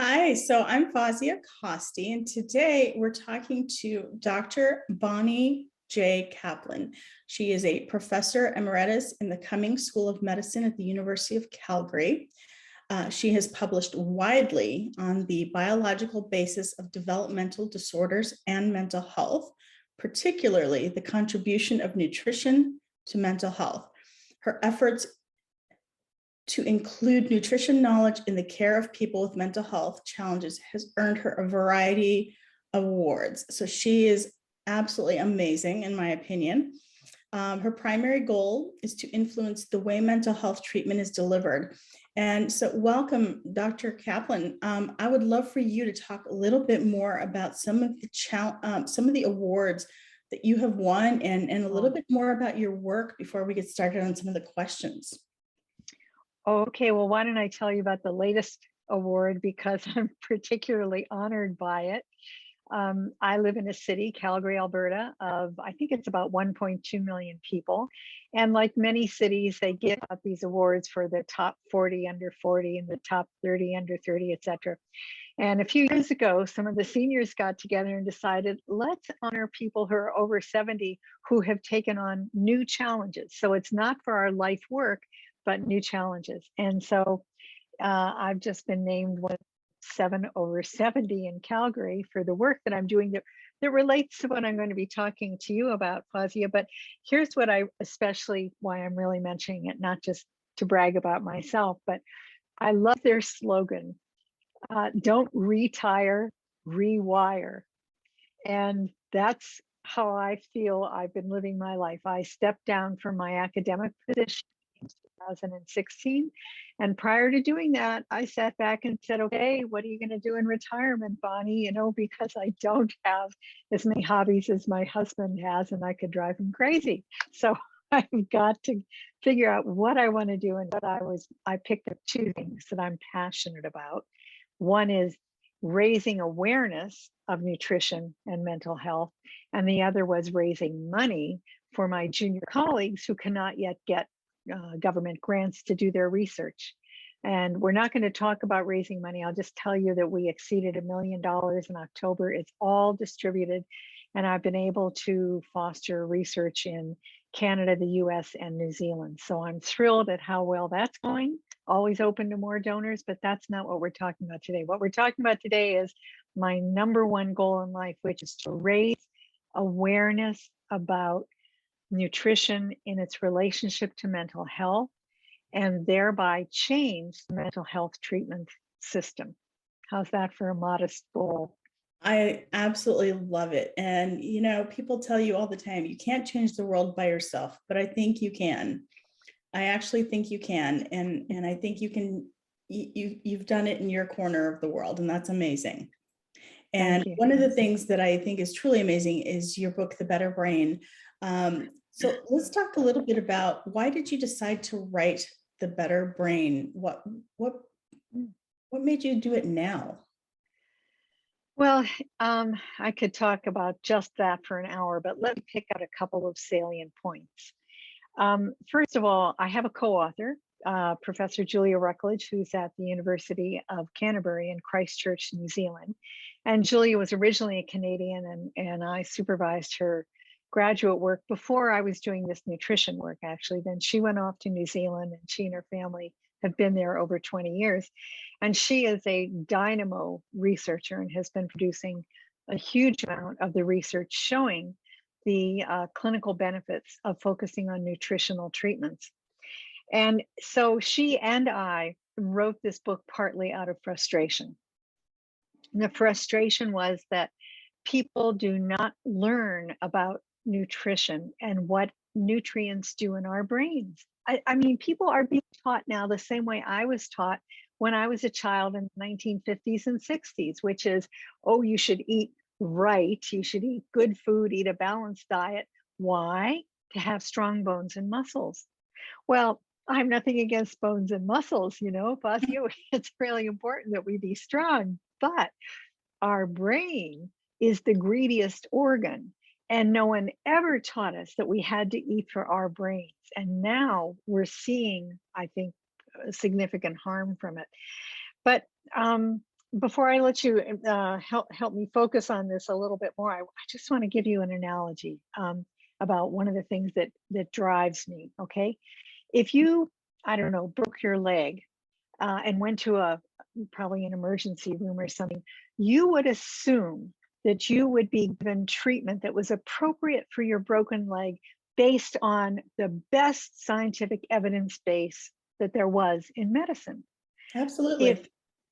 Hi, so I'm Fazia Costi, and today we're talking to Dr. Bonnie J. Kaplan. She is a professor emeritus in the Cummings School of Medicine at the University of Calgary. She has published widely on the biological basis of developmental disorders and mental health, particularly the contribution of nutrition to mental health. Her efforts to include nutrition knowledge in the care of people with mental health challenges has earned her a variety of awards. So she is absolutely amazing, in my opinion. Her primary goal is to influence the way mental health treatment is delivered. And so welcome, Dr. Kaplan. I would love for you to talk a little bit more about some of the awards that you have won and a little bit more about your work before we get started on some of the questions. Okay, well, why don't I tell you about the latest award because I'm particularly honored by it. I live in a city, Calgary, Alberta, of I think it's about 1.2 million people. And like many cities, they give out these awards for the top 40 under 40 and the top 30 under 30, et cetera. And a few years ago, some of the seniors got together and decided, let's honor people who are over 70 who have taken on new challenges. So it's not for our life work, but new challenges. And so I've just been named one 7 over 70 in Calgary for the work that I'm doing that relates to what I'm going to be talking to you about, Fazia. But here's what why I'm really mentioning it, not just to brag about myself, but I love their slogan, don't retire, rewire. And that's how I feel I've been living my life. I stepped down from my academic position in 2016. And prior to doing that, I sat back and said, okay, what are you going to do in retirement, Bonnie? You know, because I don't have as many hobbies as my husband has, and I could drive him crazy. So I've got to figure out what I want to do. And I picked up two things that I'm passionate about. One is raising awareness of nutrition and mental health. And the other was raising money for my junior colleagues who cannot yet get government grants to do their research. And we're not going to talk about raising money. I'll just tell you that we exceeded $1 million in October. It's all distributed. And I've been able to foster research in Canada, the US, and New Zealand. So I'm thrilled at how well that's going. Always open to more donors, but that's not what we're talking about today. What we're talking about today is my number one goal in life, which is to raise awareness about nutrition in its relationship to mental health and thereby change the mental health treatment system. How's that for a modest goal? I absolutely love it. And, you know, people tell you all the time, you can't change the world by yourself, but I think you can. I actually think you can. And I think you can, you've done it in your corner of the world, and that's amazing. And one of the things that I think is truly amazing is your book, The Better Brain. So let's talk a little bit about why did you decide to write The Better Brain? What made you do it now? Well, I could talk about just that for an hour, but let me pick out a couple of salient points. First of all, I have a co-author, Professor Julia Ruckledge, who's at the University of Canterbury in Christchurch, New Zealand. And Julia was originally a Canadian, and I supervised her graduate work before I was doing this nutrition work, actually. Then she went off to New Zealand, and she and her family have been there over 20 years. And she is a dynamo researcher and has been producing a huge amount of the research showing the clinical benefits of focusing on nutritional treatments. And so she and I wrote this book partly out of frustration. And the frustration was that people do not learn about nutrition and what nutrients do in our brains. I mean, people are being taught now the same way I was taught when I was a child in the 1950s and 60s, which is, oh, you should eat right, you should eat good food, eat a balanced diet. Why? To have strong bones and muscles. Well, I have nothing against bones and muscles, you know, Fazia, it's really important that we be strong, but our brain is the greediest organ. And no one ever taught us that we had to eat for our brains. And now we're seeing, I think, significant harm from it. But before I let you help me focus on this a little bit more, I just want to give you an analogy about one of the things that drives me. Okay, if you, I don't know, broke your leg and went to a probably an emergency room or something, you would assume that you would be given treatment that was appropriate for your broken leg based on the best scientific evidence base that there was in medicine. Absolutely. If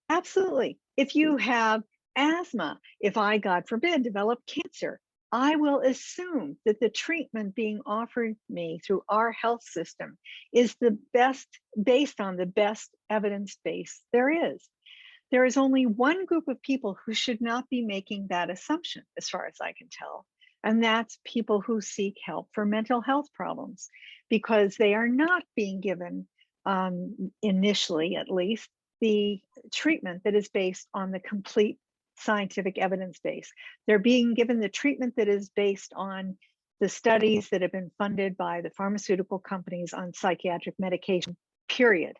Absolutely. If you have asthma, if I, God forbid, develop cancer, I will assume that the treatment being offered me through our health system is the best, based on the best evidence base there is. There is only one group of people who should not be making that assumption, as far as I can tell, and that's people who seek help for mental health problems, because they are not being given, initially at least, the treatment that is based on the complete scientific evidence base. They're being given the treatment that is based on the studies that have been funded by the pharmaceutical companies on psychiatric medication, period.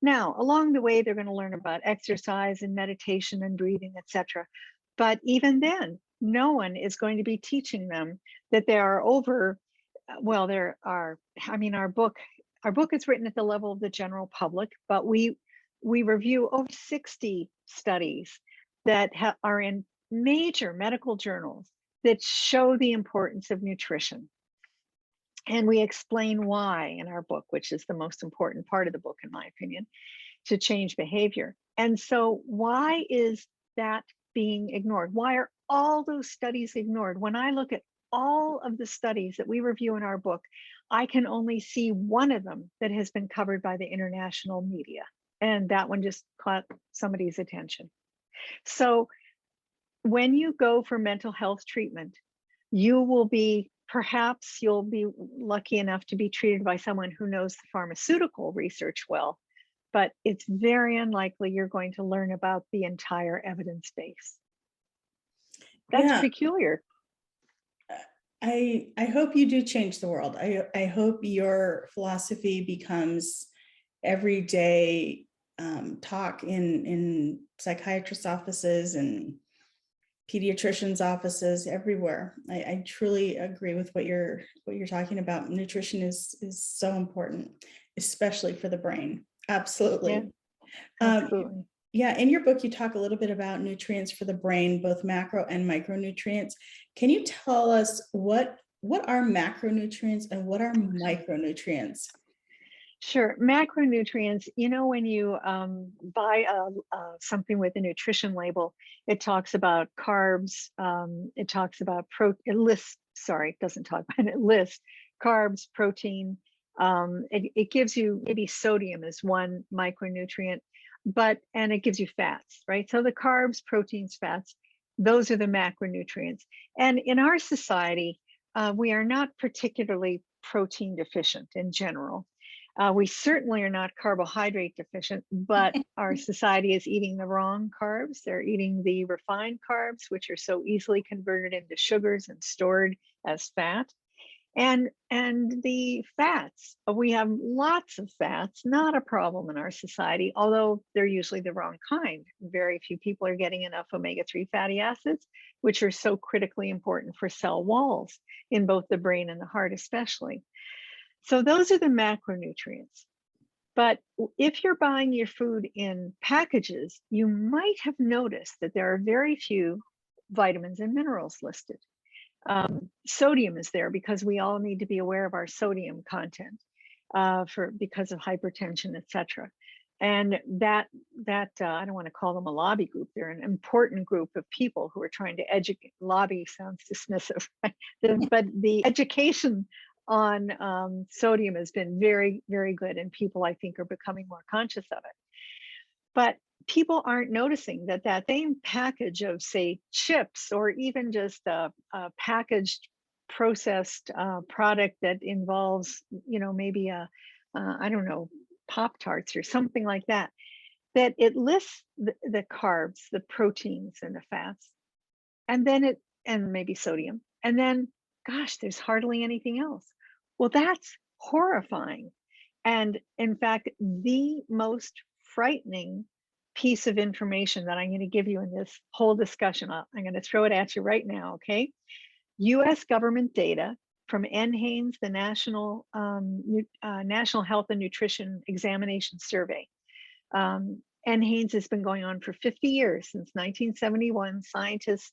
Now, along the way, they're going to learn about exercise and meditation and breathing, etc. But even then, no one is going to be teaching them that there are over, well, there are, I mean, our book is written at the level of the general public, but we review over 60 studies that are in major medical journals that show the importance of nutrition. And we explain why in our book, which is the most important part of the book, in my opinion, to change behavior. And so, why is that being ignored? Why are all those studies ignored? When I look at all of the studies that we review in our book, I can only see one of them that has been covered by the international media. And that one just caught somebody's attention. So, when you go for mental health treatment, you will be, perhaps you'll be lucky enough to be treated by someone who knows the pharmaceutical research well, but it's very unlikely you're going to learn about the entire evidence base. That's Yeah. peculiar. I hope you do change the world. I hope your philosophy becomes everyday talk in psychiatrists' offices and pediatricians' offices everywhere. I truly agree with what you're talking about. Nutrition is so important, especially for the brain. Absolutely. Yeah, absolutely. Yeah, in your book, you talk a little bit about nutrients for the brain, both macro and micronutrients. Can you tell us what are macronutrients and what are micronutrients? Sure. Macronutrients, you know, when you buy something with a nutrition label, it talks about carbs, it talks about it lists, sorry, it doesn't talk about it, it lists carbs, protein. It gives you maybe sodium as one micronutrient, and it gives you fats, right? So the carbs, proteins, fats, those are the macronutrients. And in our society, we are not particularly protein deficient in general. We certainly are not carbohydrate deficient, but our society is eating the wrong carbs. They're eating the refined carbs, which are so easily converted into sugars and stored as fat. And the fats, we have lots of fats, not a problem in our society, although they're usually the wrong kind. Very few people are getting enough omega-3 fatty acids, which are so critically important for cell walls in both the brain and the heart especially. So those are the macronutrients. But if you're buying your food in packages, you might have noticed that there are very few vitamins and minerals listed. Sodium is there because we all need to be aware of our sodium content because of hypertension, etc. And that I don't want to call them a lobby group. They're an important group of people who are trying to educate. Lobby sounds dismissive, right? But the education on sodium has been very, very good, and people, I think, are becoming more conscious of it. But people aren't noticing that same package of, say, chips, or even just a packaged processed product that involves, you know, maybe I don't know, Pop-Tarts or something like that, that it lists the carbs, the proteins, and the fats, and maybe sodium, and then, gosh, there's hardly anything else. Well, that's horrifying. And in fact, the most frightening piece of information that I'm going to give you in this whole discussion. I'm going to throw it at you right now, okay? US government data from NHANES, the National Health and Nutrition Examination Survey. NHANES has been going on for 50 years. Since 1971, scientists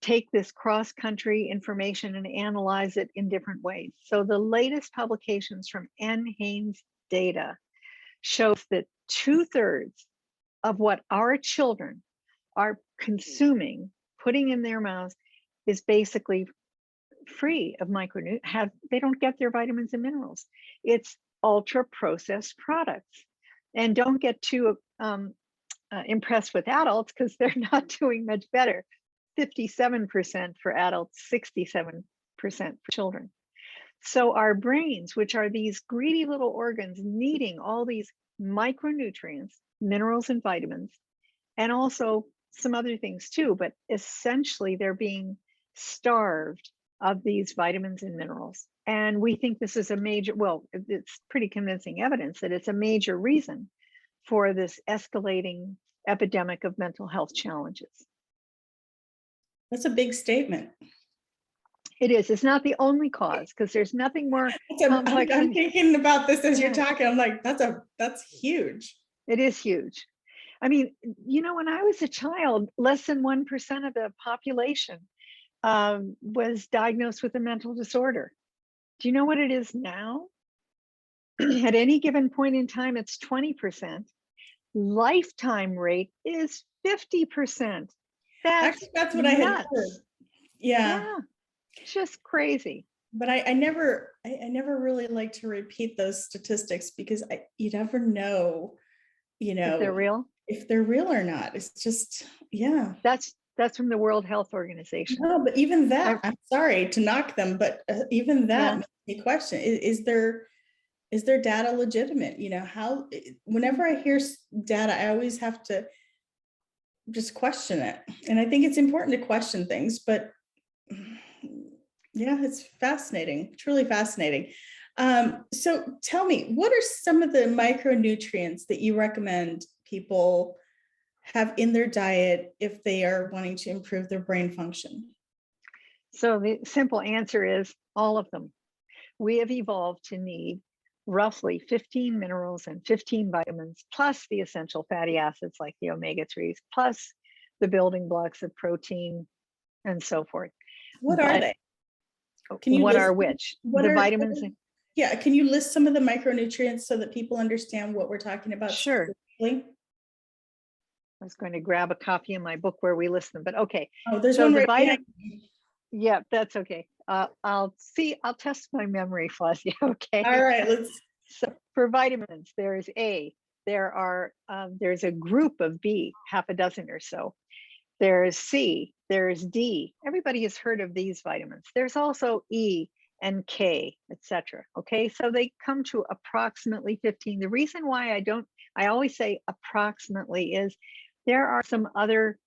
take this cross-country information and analyze it in different ways. So the latest publications from NHANES data shows that 2/3 of what our children are consuming, putting in their mouths, is basically free of micronutrients. They don't get their vitamins and minerals. It's ultra processed products. And don't get too impressed with adults, because they're not doing much better. 57% for adults, 67% for children. So our brains, which are these greedy little organs needing all these micronutrients, minerals and vitamins, and also some other things too, but essentially they're being starved of these vitamins and minerals. And we think this is a major, well, it's pretty convincing evidence that it's a major reason for this escalating epidemic of mental health challenges. That's a big statement. It is. It's not the only cause, because there's nothing more complex. I'm thinking about this as you're talking. I'm like, that's huge. It is huge. I mean, you know, when I was a child, less than 1% of the population was diagnosed with a mental disorder. Do you know what it is now? At any given point in time, it's 20%. Lifetime rate is 50%. Actually, that's what I had heard. Yeah. It's just crazy. But I never really like to repeat those statistics, because you never know, if they're real or not. It's just, yeah. That's from the World Health Organization. No, but even that, I'm sorry to knock them, but even that makes me question, is there data legitimate? Whenever I hear data, I always have to just question it. And I think it's important to question things, but yeah, it's fascinating, truly fascinating. So tell me, what are some of the micronutrients that you recommend people have in their diet if they are wanting to improve their brain function? So the simple answer is all of them. We have evolved to need roughly 15 minerals and 15 vitamins, plus the essential fatty acids like the omega-3s, plus the building blocks of protein and so forth. What are they? What are the vitamins? Yeah, can you list some of the micronutrients so that people understand what we're talking about? Sure. I was going to grab a copy of my book where we list them, but okay. Oh, there's one right behind me. Yeah, that's okay. I'll test my memory, Flossie. Okay. All right, So for vitamins, there's a group of B, half a dozen or so. There's C, there's D. Everybody has heard of these vitamins. There's also E and K, etc. Okay, so they come to approximately 15. The reason why I always say approximately is there are some other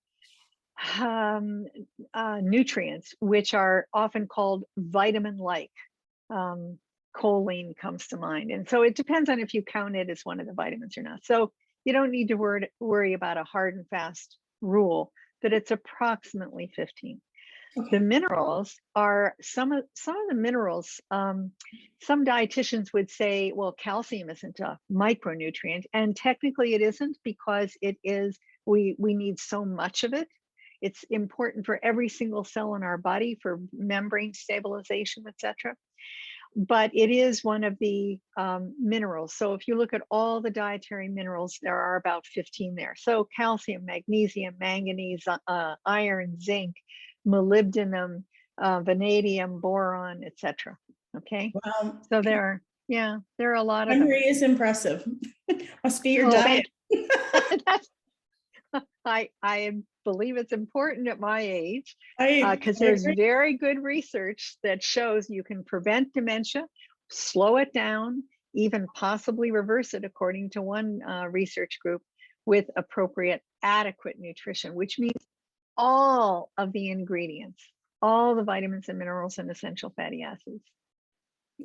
nutrients which are often called vitamin-like. Choline comes to mind, and so it depends on if you count it as one of the vitamins or not. So you don't need to worry about a hard and fast rule, but it's approximately 15. Okay. The minerals are some of the minerals. Some dietitians would say, well, calcium isn't a micronutrient, and technically it isn't, because it is. We need so much of it. It's important for every single cell in our body for membrane stabilization, etc. But it is one of the minerals. So if you look at all the dietary minerals, there are about 15 there. So calcium, magnesium, manganese, iron, zinc, molybdenum, vanadium, boron, etc. Okay. Wow. So there are a lot of Memory is impressive. Must be your diet. I believe it's important at my age, I because there's agree. very good research that shows you can prevent dementia, slow it down, even possibly reverse it, according to one research group, with appropriate, adequate nutrition, which means all of the ingredients, all the vitamins and minerals and essential fatty acids.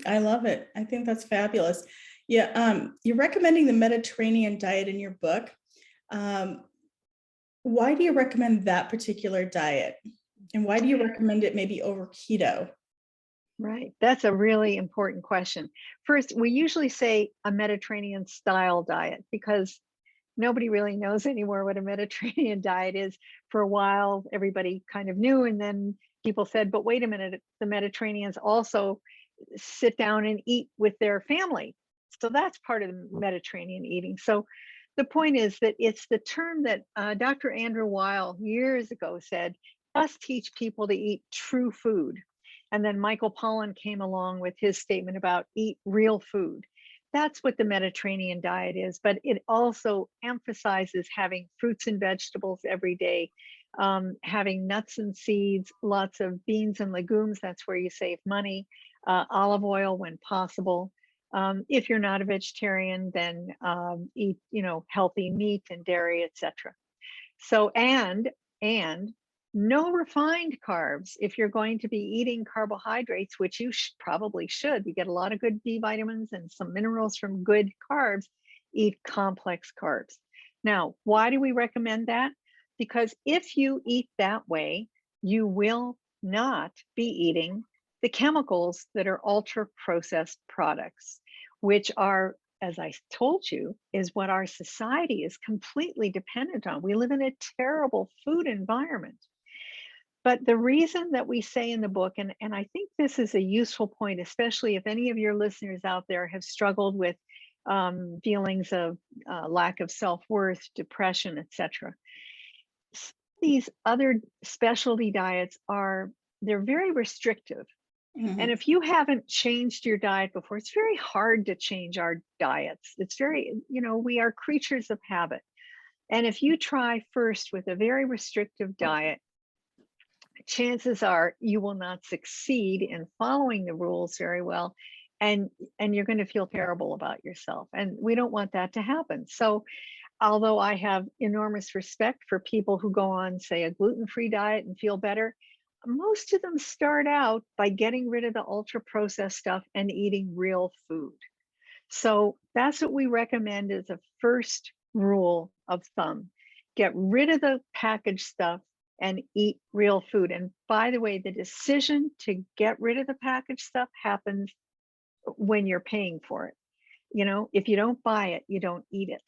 I love it. I think that's fabulous. Yeah, you're recommending the Mediterranean diet in your book. Why do you recommend that particular diet? And why do you recommend it maybe over keto? Right. That's a really important question. First, we usually say a Mediterranean style diet because nobody really knows anymore what a Mediterranean diet is. For a while, everybody kind of knew, and then people said, but wait a minute, the Mediterraneans also sit down and eat with their family. So that's part of the Mediterranean eating. So the point is that it's the term that Dr. Andrew Weil years ago said, just teach people to eat true food. And then Michael Pollan came along with his statement about eat real food. That's what the Mediterranean diet is, but it also emphasizes having fruits and vegetables every day, having nuts and seeds, lots of beans and legumes. That's where you save money, olive oil when possible. If you're not a vegetarian, then eat, healthy meat and dairy, etc. So, and no refined carbs. If you're going to be eating carbohydrates, which you probably should, you get a lot of good B vitamins and some minerals from good carbs, eat complex carbs. Now, why do we recommend that? Because if you eat that way, you will not be eating the chemicals that are ultra processed products, which are, as I told you, is what our society is completely dependent on. We live in a terrible food environment. But the reason that we say in the book, and I think this is a useful point, especially if any of your listeners out there have struggled with feelings of lack of self-worth, depression, etc. These other specialty diets they're very restrictive. And if you haven't changed your diet before, it's very hard to change our diets. It's very, we are creatures of habit. And if you try first with a very restrictive diet, chances are you will not succeed in following the rules very well, and you're going to feel terrible about yourself. And we don't want that to happen. So although I have enormous respect for people who go on, say, a gluten-free diet and feel better, most of them start out by getting rid of the ultra processed stuff and eating real food. So that's what we recommend as a first rule of thumb. Get rid of the packaged stuff and eat real food. And by the way, the decision to get rid of the packaged stuff happens when you're paying for it. If you don't buy it, you don't eat it.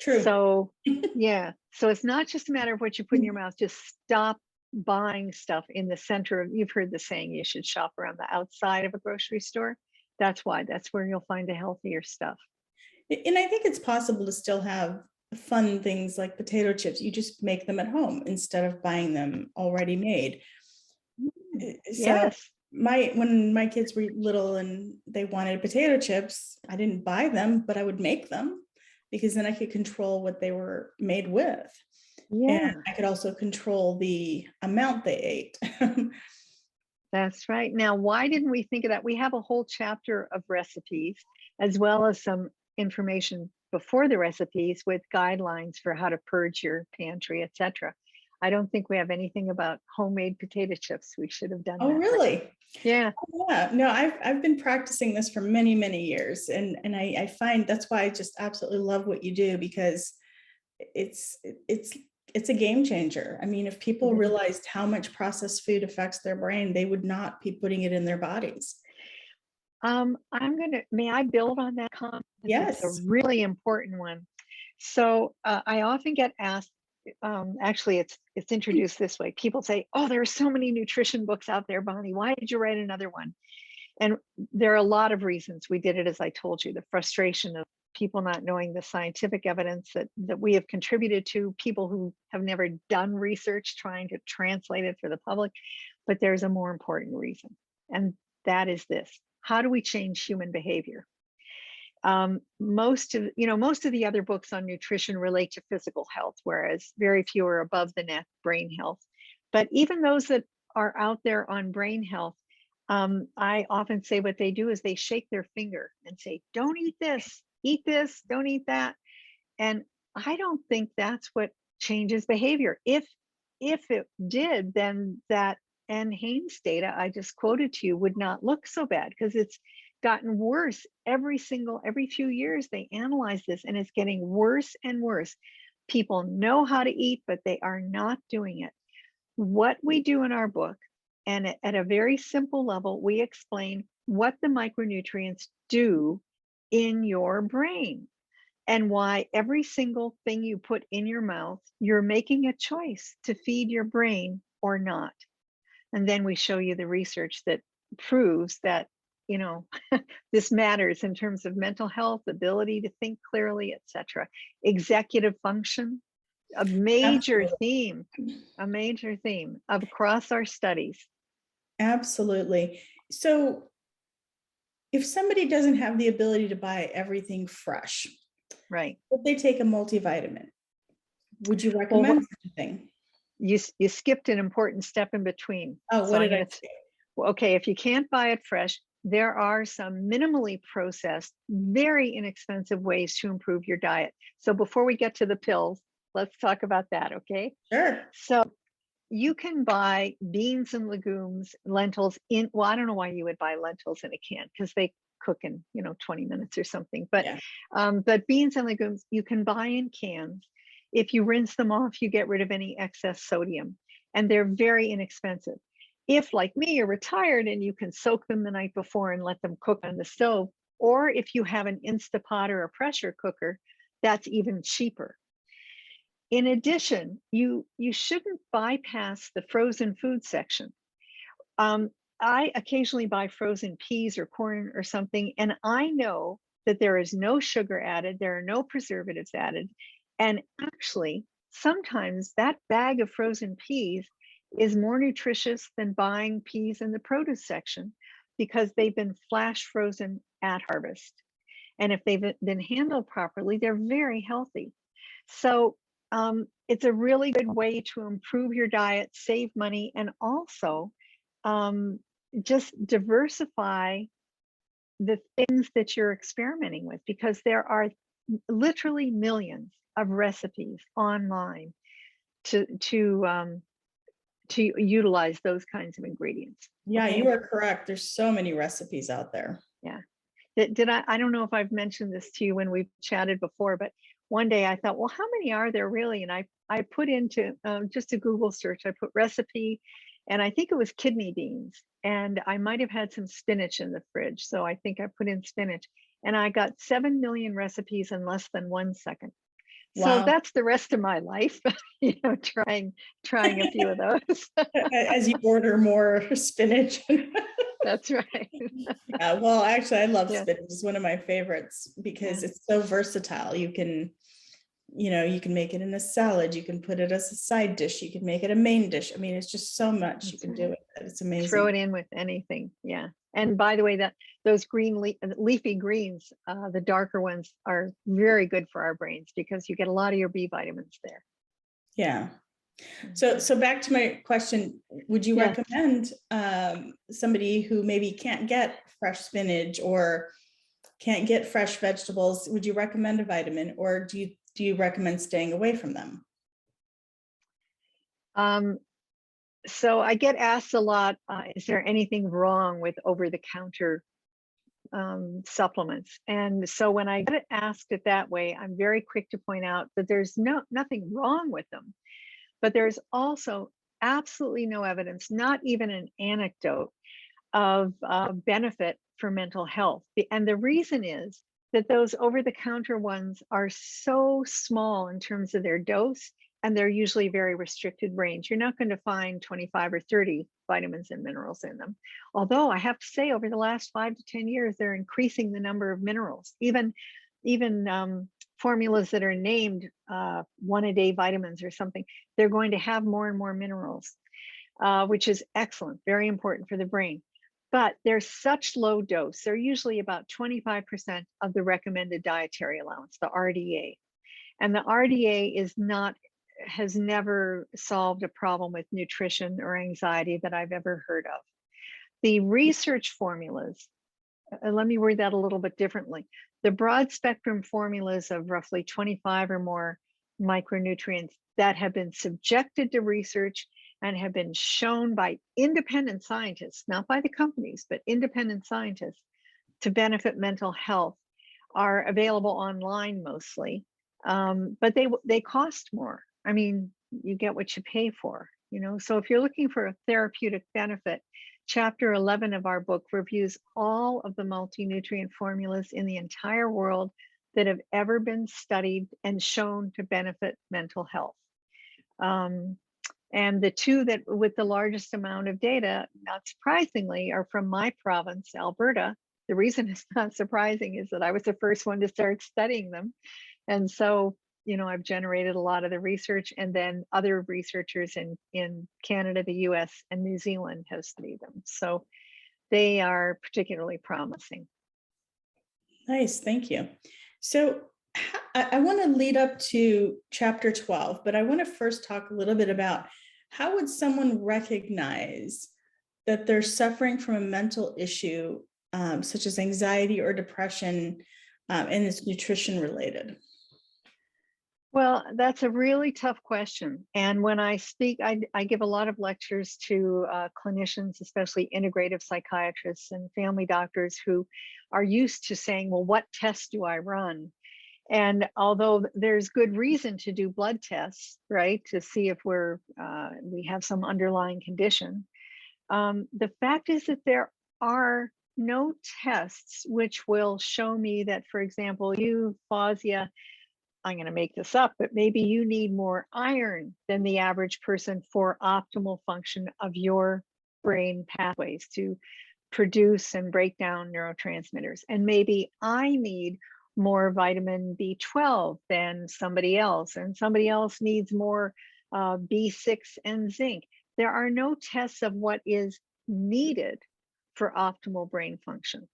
True. So yeah. So it's not just a matter of what you put in your mouth. Just stop buying stuff in the center of, you've heard the saying, you should shop around the outside of a grocery store. That's where you'll find the healthier stuff. And I think it's possible to still have fun things like potato chips. You just make them at home instead of buying them already made. Yes. So when my kids were little and they wanted potato chips, I didn't buy them, but I would make them because then I could control what they were made with. Yeah. And I could also control the amount they ate. That's right. Now, why didn't we think of that? We have a whole chapter of recipes, as well as some information before the recipes with guidelines for how to purge your pantry, etc. I don't think we have anything about homemade potato chips. We should have done that. Oh, really? Yeah. Yeah. No, I've been practicing this for many, many years. And I find that's why I just absolutely love what you do, because it's a game changer. I mean, if people realized how much processed food affects their brain, they would not be putting it in their bodies. May I build on that comment? Yes. It's a really important one. So I often get asked, actually it's introduced this way. People say, oh, there are so many nutrition books out there, Bonnie, why did you write another one? And there are a lot of reasons. We did it, as I told you, the frustration of people not knowing the scientific evidence that we have contributed to, people who have never done research trying to translate it for the public. But there's a more important reason, and that is this: how do we change human behavior? Most of the other books on nutrition relate to physical health, whereas very few are above the neck brain health. But even those that are out there on brain health, I often say what they do is they shake their finger and say, don't eat this, don't eat that. And I don't think that's what changes behavior. If it did, then that Haynes data I just quoted to you would not look so bad, because it's gotten worse every few years. They analyze this and it's getting worse and worse. People know how to eat, but they are not doing it. What we do in our book, and at a very simple level, we explain what the micronutrients do in your brain and why every single thing you put in your mouth, you're making a choice to feed your brain or not. And then we show you the research that proves that, you know, this matters in terms of mental health, ability to think clearly, etc. Executive function, a major theme of across our studies. Absolutely. So if somebody doesn't have the ability to buy everything fresh, Right. but they take a multivitamin, would you recommend such a thing? You skipped an important step in between. Oh, what did I say? Okay, if you can't buy it fresh, there are some minimally processed, very inexpensive ways to improve your diet. So before we get to the pills, let's talk about that, okay? Sure. So you can buy beans and legumes, lentils in, well, I don't know why you would buy lentils in a can because they cook in, 20 minutes or something. But but beans and legumes you can buy in cans. If you rinse them off, you get rid of any excess sodium, and they're very inexpensive. If, like me, you're retired and you can soak them the night before and let them cook on the stove, or if you have an Instapot or a pressure cooker, that's even cheaper. In addition, you shouldn't bypass the frozen food section. I occasionally buy frozen peas or corn or something, and I know that there is no sugar added, there are no preservatives added, and actually, sometimes that bag of frozen peas is more nutritious than buying peas in the produce section because they've been flash frozen at harvest. And if they've been handled properly, they're very healthy. So it's a really good way to improve your diet, save money, and also just diversify the things that you're experimenting with, because there are literally millions of recipes online to utilize those kinds of ingredients. Yeah, Okay? you are correct. There's so many recipes out there. Yeah. I don't know if I've mentioned this to you when we've chatted before, but one day I thought, well, how many are there really? And I put into just a Google search, I put recipe, and I think it was kidney beans. And I might have had some spinach in the fridge. So I think I put in spinach, and I got 7 million recipes in less than 1 second. Wow. So that's the rest of my life, trying a few of those. As you order more spinach. That's right. Yeah, well, actually, I love spinach. It's one of my favorites because it's so versatile. You can make it in a salad. You can put it as a side dish. You can make it a main dish. I mean, it's just so much you can do with it. It's amazing. Throw it in with anything. Yeah. And by the way, those green leafy greens, the darker ones, are very good for our brains because you get a lot of your B vitamins there. Yeah. So back to my question, would you recommend somebody who maybe can't get fresh spinach or can't get fresh vegetables, would you recommend a vitamin, or do you recommend staying away from them? So I get asked a lot, is there anything wrong with over-the-counter supplements? And so when I get asked it that way, I'm very quick to point out that there's nothing wrong with them. But there's also absolutely no evidence, not even an anecdote, of benefit for mental health. And the reason is that those over-the-counter ones are so small in terms of their dose, and they're usually very restricted range. You're not going to find 25 or 30 vitamins and minerals in them. Although I have to say, over the last 5 to 10 years, they're increasing the number of minerals. Even formulas that are named 1-a-day vitamins or something, they're going to have more and more minerals, which is excellent, very important for the brain. But they're such low dose. They're usually about 25% of the recommended dietary allowance, the RDA. And the RDA has never solved a problem with nutrition or anxiety that I've ever heard of. The research formulas, let me word that a little bit differently. The broad spectrum formulas of roughly 25 or more micronutrients that have been subjected to research and have been shown by independent scientists, not by the companies, but independent scientists, to benefit mental health, are available online mostly. But they cost more. I mean, you get what you pay for, you know. So if you're looking for a therapeutic benefit, chapter 11 of our book reviews all of the multi-nutrient formulas in the entire world that have ever been studied and shown to benefit mental health. And the two that with the largest amount of data, not surprisingly, are from my province, Alberta. The reason it's not surprising is that I was the first one to start studying them. And so, you know, I've generated a lot of the research, and then other researchers in Canada, the US, and New Zealand have studied them. So they are particularly promising. Nice, thank you. So I want to lead up to chapter 12, but I want to first talk a little bit about how would someone recognize that they're suffering from a mental issue, such as anxiety or depression, and it's nutrition related? Well, that's a really tough question. And when I speak, I give a lot of lectures to clinicians, especially integrative psychiatrists and family doctors who are used to saying, well, what tests do I run? And although there's good reason to do blood tests, right, to see if we have some underlying condition, the fact is that there are no tests which will show me that, for example, you, Fausia, I'm going to make this up, but maybe you need more iron than the average person for optimal function of your brain pathways to produce and break down neurotransmitters. And maybe I need more vitamin B12 than somebody else, and somebody else needs more B6 and zinc. There are no tests of what is needed for optimal brain function.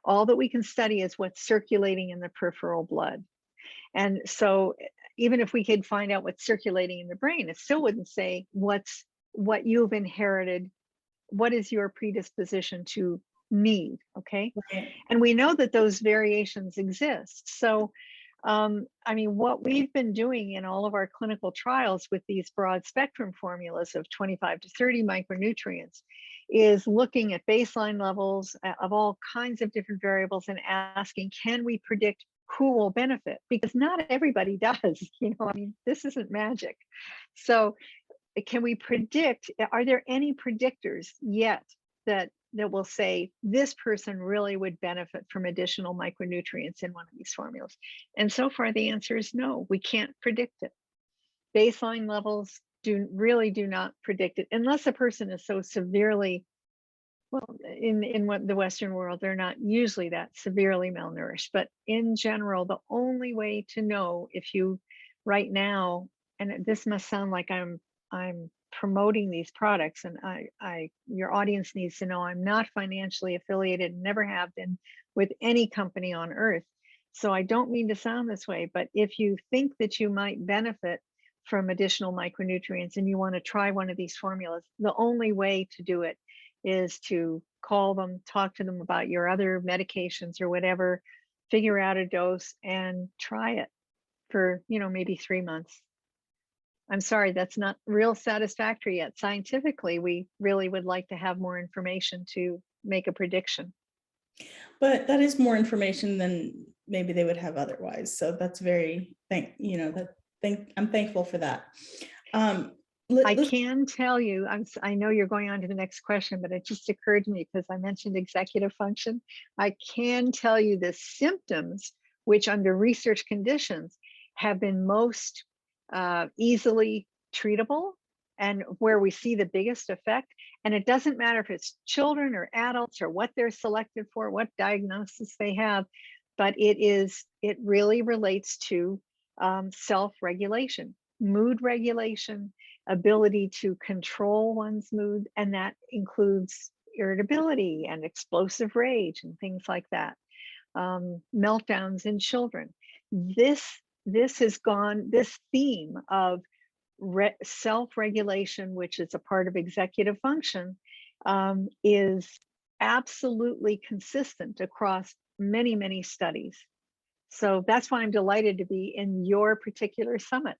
All that we can study is what's circulating in the peripheral blood. And so even if we could find out what's circulating in the brain, it still wouldn't say what you've inherited, what is your predisposition to need, okay? Right. And we know that those variations exist. So, I mean, what we've been doing in all of our clinical trials with these broad spectrum formulas of 25 to 30 micronutrients is looking at baseline levels of all kinds of different variables and asking, can we predict who will benefit? Because not everybody does, you know, I mean, this isn't magic. So can we predict, are there any predictors yet that will say this person really would benefit from additional micronutrients in one of these formulas? And so far the answer is no, we can't predict it. Baseline levels really do not predict it unless a person is so severely, well, in what the Western world, they're not usually that severely malnourished. But in general, the only way to know if you right now, and this must sound like I'm promoting these products, and your audience needs to know I'm not financially affiliated, never have been, with any company on earth. So I don't mean to sound this way, but if you think that you might benefit from additional micronutrients and you want to try one of these formulas, the only way to do it is to call them, talk to them about your other medications or whatever, figure out a dose and try it for, you know, maybe 3 months. I'm sorry, that's not real satisfactory yet. Scientifically, we really would like to have more information to make a prediction. But that is more information than maybe they would have otherwise. So that's very, I'm thankful for that. I can tell you, I know you're going on to the next question, but it just occurred to me because I mentioned executive function. I can tell you the symptoms, which under research conditions have been most easily treatable and where we see the biggest effect. And it doesn't matter if it's children or adults or what they're selected for, what diagnosis they have, but it really relates to self-regulation, mood regulation, ability to control one's mood, and that includes irritability and explosive rage and things like that. Meltdowns in children. This theme of self-regulation, which is a part of executive function, is absolutely consistent across many, many studies. So that's why I'm delighted to be in your particular summit.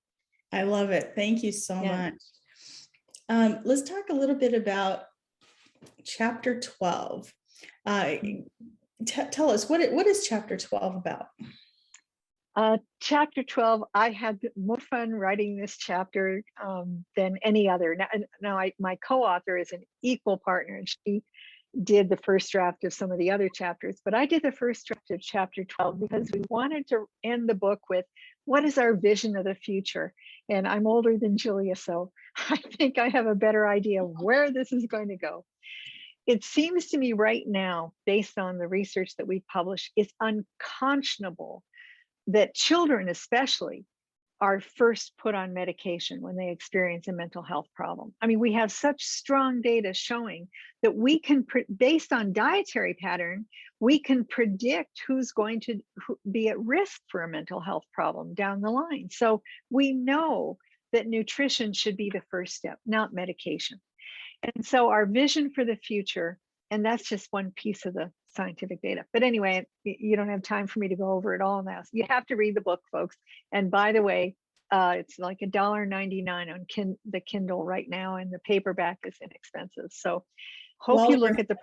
I love it. Thank you so much. Let's talk a little bit about chapter 12. Tell us, what is chapter 12 about? Chapter 12, I had more fun writing this chapter than any other. Now my co-author is an equal partner, and she did the first draft of some of the other chapters, but I did the first draft of chapter 12 because we wanted to end the book with what is our vision of the future. And I'm older than Julia, so I think I have a better idea where this is going to go. It seems to me right now, based on the research that we've published, it's unconscionable that children especially are first put on medication when they experience a mental health problem. I mean, we have such strong data showing that we can, based on dietary pattern, we can predict who's going to be at risk for a mental health problem down the line. So we know that nutrition should be the first step, not medication. And so our vision for the future, and that's just one piece of the scientific data. But anyway, you don't have time for me to go over it all now. So you have to read the book, folks. And by the way, it's like $1.99 on the Kindle right now, and the paperback is inexpensive. So hope you look at the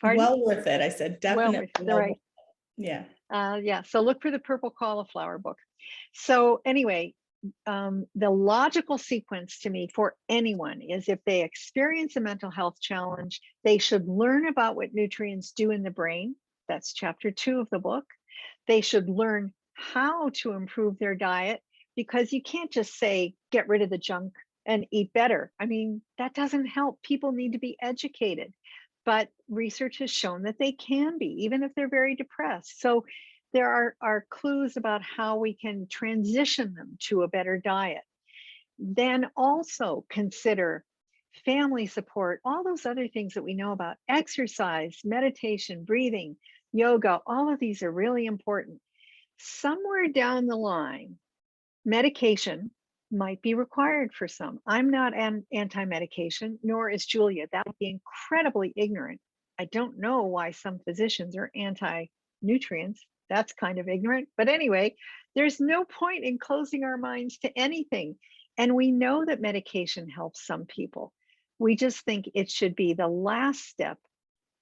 well worth it. I said definitely. Well, right. Yeah. Yeah. So look for the Purple Cauliflower book. So anyway, the logical sequence to me for anyone is if they experience a mental health challenge, they should learn about what nutrients do in the brain. That's chapter 2 of the book. They should learn how to improve their diet, because you can't just say, get rid of the junk and eat better. I mean, that doesn't help. People need to be educated, but research has shown that they can be, even if they're very depressed. So there are clues about how we can transition them to a better diet. Then also consider family support, all those other things that we know about, exercise, meditation, breathing, yoga, all of these are really important. Somewhere down the line, medication might be required for some. I'm not anti-medication, nor is Julia. That would be incredibly ignorant. I don't know why some physicians are anti-nutrients. That's kind of ignorant. But anyway, there's no point in closing our minds to anything. And we know that medication helps some people. We just think it should be the last step,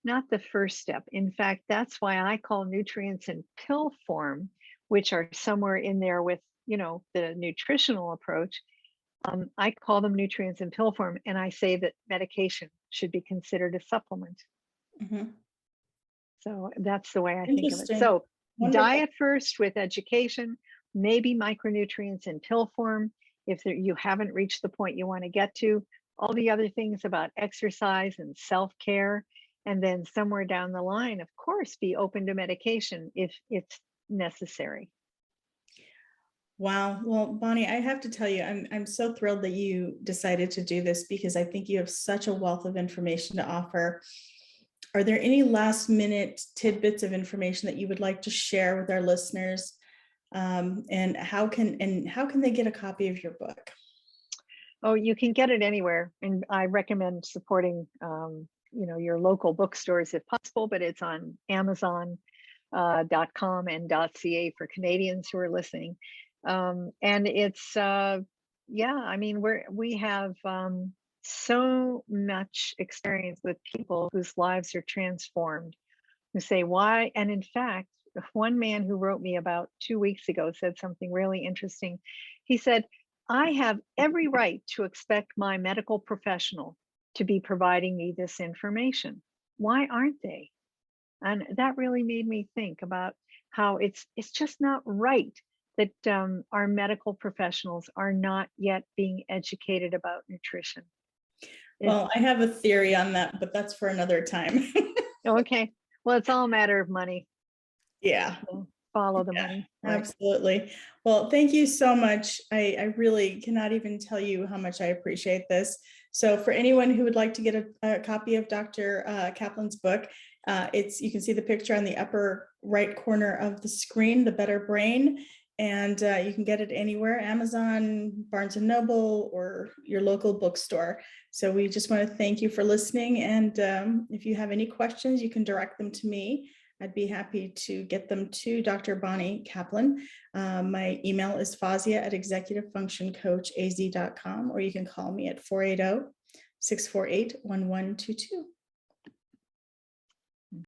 not the first step. In fact, that's why I call nutrients in pill form, which are somewhere in there with, the nutritional approach. I call them nutrients in pill form, and I say that medication should be considered a supplement. Mm-hmm. So that's the way I think of it. So Wonderful. Diet first with education, maybe micronutrients in pill form if you haven't reached the point you want to get to. All the other things about exercise and self-care, and then somewhere down the line, of course, be open to medication if it's necessary. Wow. Well, Bonnie, I have to tell you, I'm so thrilled that you decided to do this, because I think you have such a wealth of information to offer. Are there any last minute tidbits of information that you would like to share with our listeners? And how can they get a copy of your book? Oh, you can get it anywhere. And I recommend supporting, your local bookstores if possible, but it's on Amazon.com and .ca for Canadians who are listening. And it's, I mean, we have so much experience with people whose lives are transformed, who say why. And in fact, one man who wrote me about 2 weeks ago said something really interesting. He said, I have every right to expect my medical professional to be providing me this information. Why aren't they? And that really made me think about how it's just not right that our medical professionals are not yet being educated about nutrition. Well, I have a theory on that, but that's for another time. Okay. Well, it's all a matter of money. Yeah. So follow the money. Right. Absolutely. Well, thank you so much. I really cannot even tell you how much I appreciate this. So for anyone who would like to get a copy of Dr. Kaplan's book, you can see the picture on the upper right corner of the screen, The Better Brain. And you can get it anywhere, Amazon, Barnes & Noble, or your local bookstore. So we just want to thank you for listening. And if you have any questions, you can direct them to me. I'd be happy to get them to Dr. Bonnie Kaplan. My email is fazia@executivefunctioncoachaz.com, or you can call me at 480-648-1122.